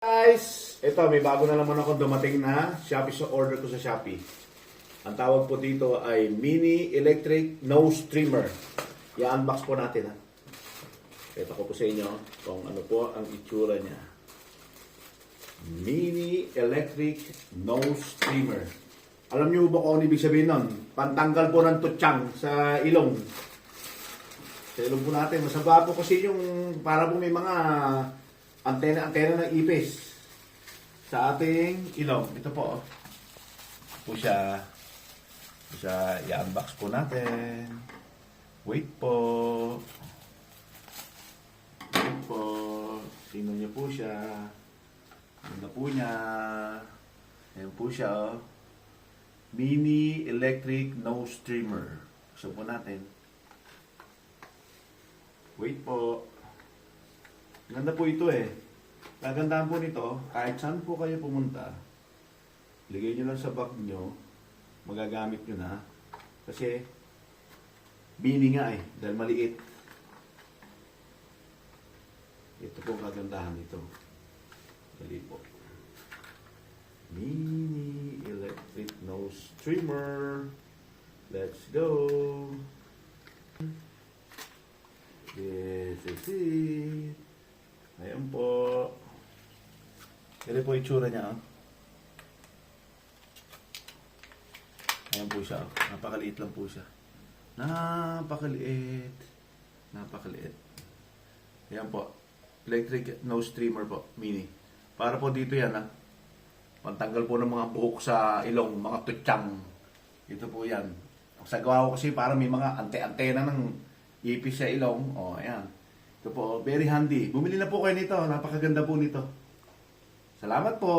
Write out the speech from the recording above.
Guys, ito may bago na naman ako dumating na Shopee sa order ko sa Shopee. Ang tawag po dito ay Mini Electric Nose Trimmer. I-unbox po natin ha. Ito ko po sa inyo kung ano po ang itsura niya. Mini Electric Nose Trimmer. Alam niyo ba kung ano ibig sabihin nun? Pantanggal po ng tutsang sa ilong. Sa ilong po natin. Masaba po kasi yung para po may mga antena ng ipis sa ating ilong. Ito po. Po siya. I-unbox po natin. Wait po. Wait po. Tingnan niyo po siya. Tingnan po niya. Ayan po siya. Mini Electric Nose Trimmer. Gusto po natin. Wait po. Ganda po ito eh. Kagandahan po nito, kahit saan po kayo pumunta, ligay nyo lang sa bag nyo, magagamit nyo na. Kasi, mini nga eh, dahil maliit. Ito po kagandahan nito. Dali po. Mini Electric Nose Trimmer. Let's go! This is it. Ayan po. Ganito po itsura niya. Ayan po siya. Napakaliit lang po siya. Napakaliit. Napakaliit. Ayan po. Electric nose trimmer po. Mini. Para po dito yan ha. Pantanggal po ng mga buhok sa ilong. Mga tutsang. Ito po yan. Sa gawa ko kasi para may mga ante-antena ng ipis sa ilong. O, ayan. Ito po, very handy. Bumili na po kayo nito. Napakaganda po nito. Salamat po.